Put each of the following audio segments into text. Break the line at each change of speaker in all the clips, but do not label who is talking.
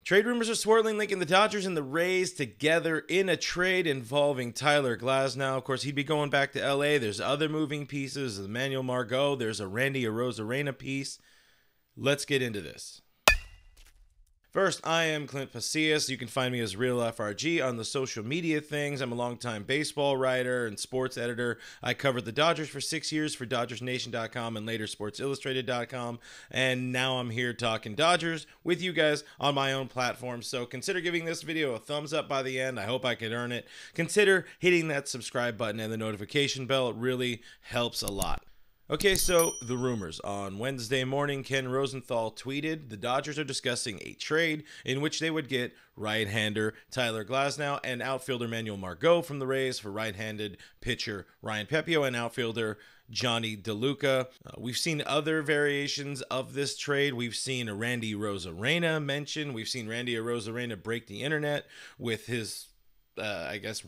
Trade rumors are swirling, linking the Dodgers and the Rays together in a trade involving Tyler Glasnow. Of course, he'd be going back to LA. There's other moving pieces. Manuel Margot. There's a Randy Arozarena piece. Let's get into this. First, I am Clint Pasillas. You can find me as Real FRG on the social media things. I'm a longtime baseball writer and sports editor. I covered the Dodgers for 6 years for DodgersNation.com and later SportsIllustrated.com. And now I'm here talking Dodgers with you guys on my own platform. So consider giving this video a thumbs up by the end. I hope I could earn it. Consider hitting that subscribe button and the notification bell. It really helps a lot. Okay, so the rumors. On Wednesday morning, Ken Rosenthal tweeted, the Dodgers are discussing a trade in which they would get right-hander Tyler Glasnow and outfielder Manuel Margot from the Rays for right-handed pitcher Ryan Pepiot and outfielder Johnny DeLuca. We've seen other variations of this trade. We've seen a Randy Arozarena mentioned. We've seen Randy Arozarena break the internet with his,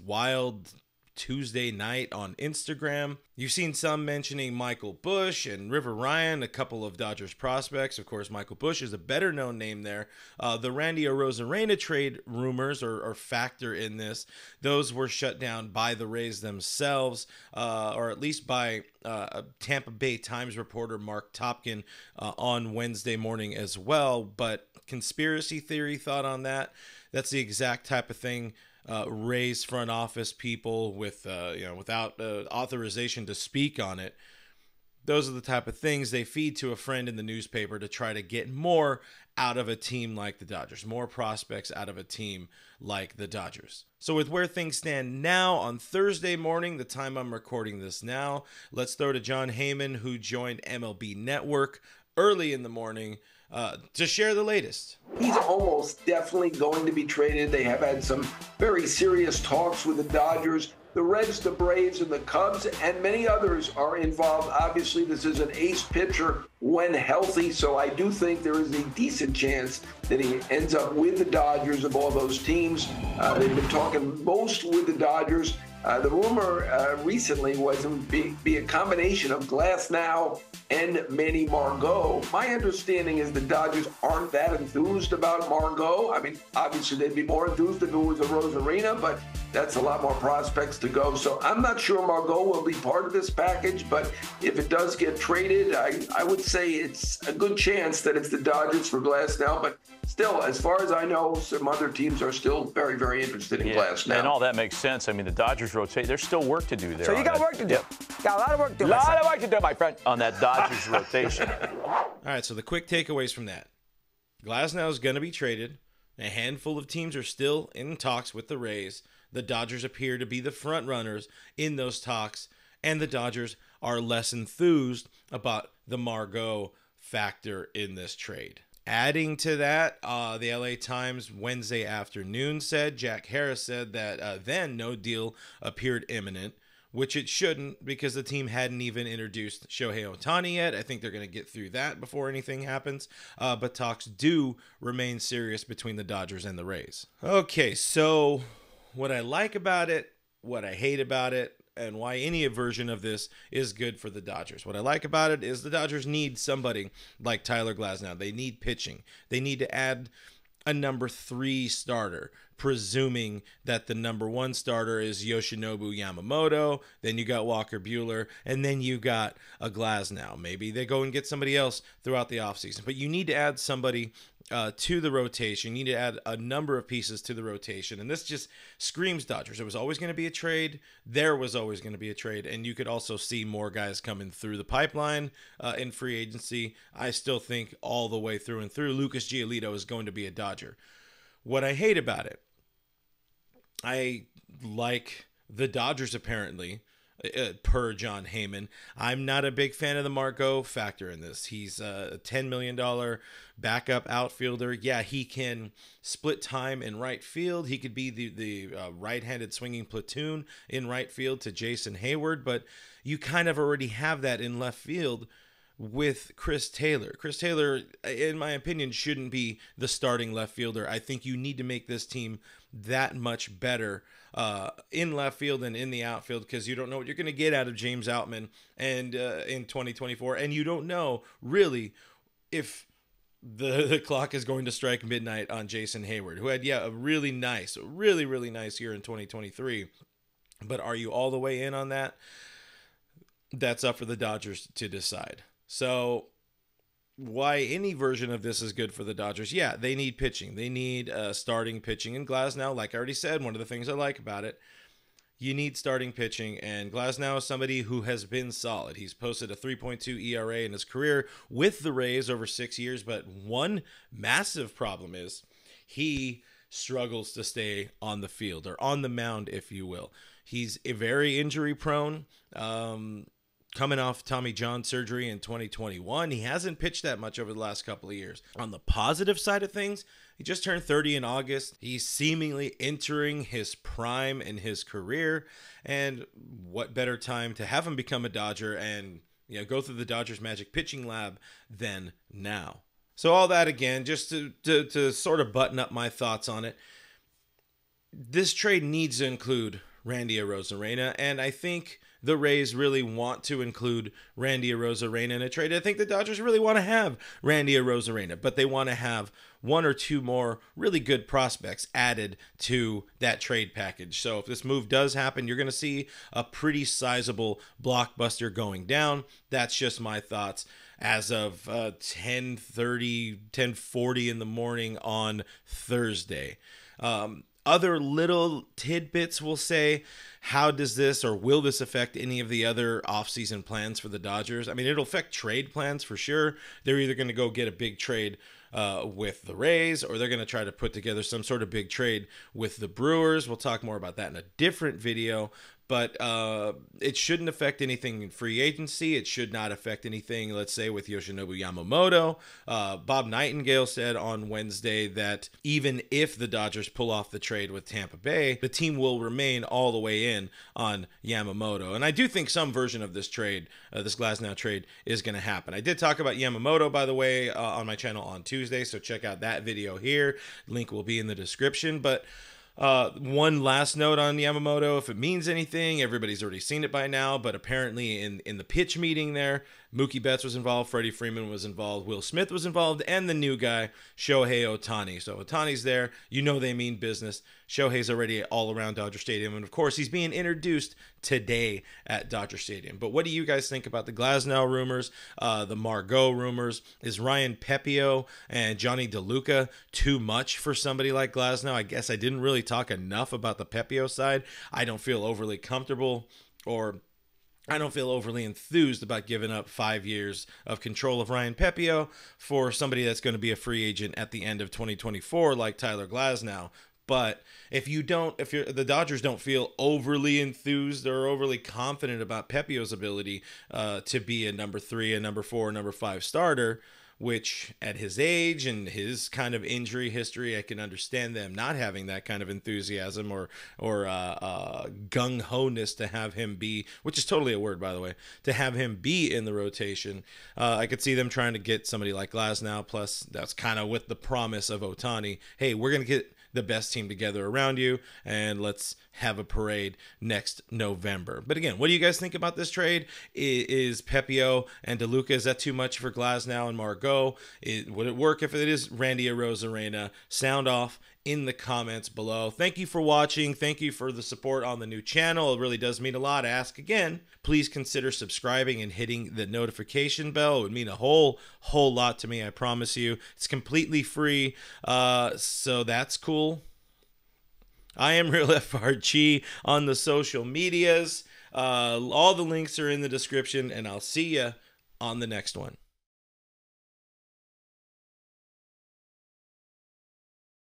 wild Tuesday night on Instagram. You've seen some mentioning Michael Busch and River Ryan, a couple of Dodgers prospects. Of course, Michael Busch is a better known name there. The Randy Arozarena trade rumors or factor in this, those were shut down by the Rays themselves, or at least by Tampa Bay Times reporter Mark Topkin on Wednesday morning as well. But conspiracy theory thought on that, that's the exact type of thing Rays front office people with without authorization to speak on it. Those are the type of things they feed to a friend in the newspaper to try to get more out of a team like the Dodgers, more prospects out of a team like the Dodgers. So with where things stand now on Thursday morning, the time I'm recording this now, let's throw to John Heyman, who joined MLB Network early in the morning to share the latest.
He's almost definitely going to be traded. They have had some very serious talks with the Dodgers. The Reds, the Braves, and the Cubs, and many others are involved. Obviously, this is an ace pitcher when healthy, so I do think there is a decent chance that he ends up with the Dodgers of all those teams. They've been talking most with the Dodgers. The rumor recently was it would be a combination of Glasnow and Manny Margot. My understanding is the Dodgers aren't that enthused about Margot. I mean, obviously they'd be more enthused if it was a Arozarena, but that's a lot more prospects to go. So I'm not sure Margot will be part of this package, but if it does get traded, I would say it's a good chance that it's the Dodgers for Glasnow. But still, as far as I know, some other teams are still very, very interested in Glasnow.
And all that makes sense. I mean, the Dodgers rotate. There's still work to do there.
So you got work to do.
Yep.
Got a lot of work to do.
A lot of work to do, my friend, on that Dodgers rotation.
All right, so the quick takeaways from that. Glasnow is going to be traded. A handful of teams are still in talks with the Rays. The Dodgers appear to be the front runners in those talks, and the Dodgers are less enthused about the Margot factor in this trade. Adding to that, the LA Times Wednesday afternoon said, Jack Harris said that then no deal appeared imminent, which it shouldn't because the team hadn't even introduced Shohei Ohtani yet. I think they're going to get through that before anything happens. But talks do remain serious between the Dodgers and the Rays. Okay, so what I like about it, what I hate about it, and why any version of this is good for the Dodgers. What I like about it is the Dodgers need somebody like Tyler Glasnow. They need pitching. They need to add a number 3 starter, presuming that the number 1 starter is Yoshinobu Yamamoto. Then you got Walker Buehler, and then you got a Glasnow. Maybe they go and get somebody else throughout the offseason. But you need to add somebody to the rotation. You need to add a number of pieces to the rotation. And this just screams Dodgers. It was always going to be a trade. There was always going to be a trade. And you could also see more guys coming through the pipeline in free agency. I still think all the way through and through, Lucas Giolito is going to be a Dodger. What I hate about it, I like the Dodgers apparently, per John Heyman. I'm not a big fan of the Margot factor in this. He's a $10 million backup outfielder. Yeah, he can split time in right field. He could be the right-handed swinging platoon in right field to Jason Hayward, but you kind of already have that in left field with Chris Taylor. Chris Taylor, in my opinion, shouldn't be the starting left fielder. I think you need to make this team that much better in left field and in the outfield, because you don't know what you're going to get out of James Outman and in 2024, and you don't know really if the clock is going to strike midnight on Jason Hayward, who had, a really nice year in 2023. But are you all the way in on that? That's up for the Dodgers to decide. So why any version of this is good for the Dodgers? Yeah, they need pitching. They need starting pitching. And Glasnow, like I already said, one of the things I like about it, you need starting pitching, and Glasnow is somebody who has been solid. He's posted a 3.2 ERA in his career with the Rays over 6 years, but one massive problem is he struggles to stay on the field, or on the mound, if you will. He's very injury prone. Coming off Tommy John surgery in 2021, he hasn't pitched that much over the last couple of years. On the positive side of things, he just turned 30 in August. He's seemingly entering his prime in his career, and what better time to have him become a Dodger and go through the Dodgers Magic Pitching Lab than now. So all that again, just to sort of button up my thoughts on it, this trade needs to include Randy Arozarena, and I think the Rays really want to include Randy Arozarena in a trade. I think the Dodgers really want to have Randy Arozarena, but they want to have one or two more really good prospects added to that trade package. So if this move does happen, you're going to see a pretty sizable blockbuster going down. That's just my thoughts as of 10:40 in the morning on Thursday. Other little tidbits will say, how does this or will this affect any of the other offseason plans for the Dodgers? I mean, it'll affect trade plans for sure. They're either going to go get a big trade with the Rays, or they're going to try to put together some sort of big trade with the Brewers. We'll talk more about that in a different video. But it shouldn't affect anything in free agency. It should not affect anything, let's say, with Yoshinobu Yamamoto. Bob Nightingale said on Wednesday that even if the Dodgers pull off the trade with Tampa Bay, the team will remain all the way in on Yamamoto. And I do think some version of this trade, this Glasnow trade, is going to happen. I did talk about Yamamoto, by the way, on my channel on Tuesday, so check out that video here. Link will be in the description. But one last note on Yamamoto, if it means anything, everybody's already seen it by now, but apparently in the pitch meeting there, Mookie Betts was involved, Freddie Freeman was involved, Will Smith was involved, and the new guy, Shohei Ohtani. So Ohtani's there. You know they mean business. Shohei's already all around Dodger Stadium, and of course he's being introduced today at Dodger Stadium. But what do you guys think about the Glasnow rumors, the Margot rumors? Is Ryan Pepiot and Johnny DeLuca too much for somebody like Glasnow? I guess I didn't really talk enough about the Pepiot side. I don't feel overly comfortable, or I don't feel overly enthused about giving up 5 years of control of Ryan Pepiot for somebody that's going to be a free agent at the end of 2024 like Tyler Glasnow. But if the Dodgers don't feel overly enthused or overly confident about Pepiot's ability to be a number 3, a number 4, number 5 starter, which at his age and his kind of injury history, I can understand them not having that kind of enthusiasm or gung-ho-ness to have him be, which is totally a word, by the way, to have him be in the rotation. I could see them trying to get somebody like Glasnow, plus that's kind of with the promise of Ohtani. Hey, we're going to get the best team together around you, and let's have a parade next November. But again, what do you guys think about this trade? Is Pepiot and DeLuca, is that too much for Glasnow and Margot? Would it work if it is Randy Arozarena? Sound off in the comments below. Thank you for watching. Thank you for the support on the new channel. It really does mean a lot. I ask again, please consider subscribing and hitting the notification bell. It would mean a whole lot to me, I promise you. It's completely free, so that's cool. I am Real FRG on the social medias. All the links are in the description, and I'll see you on the next one.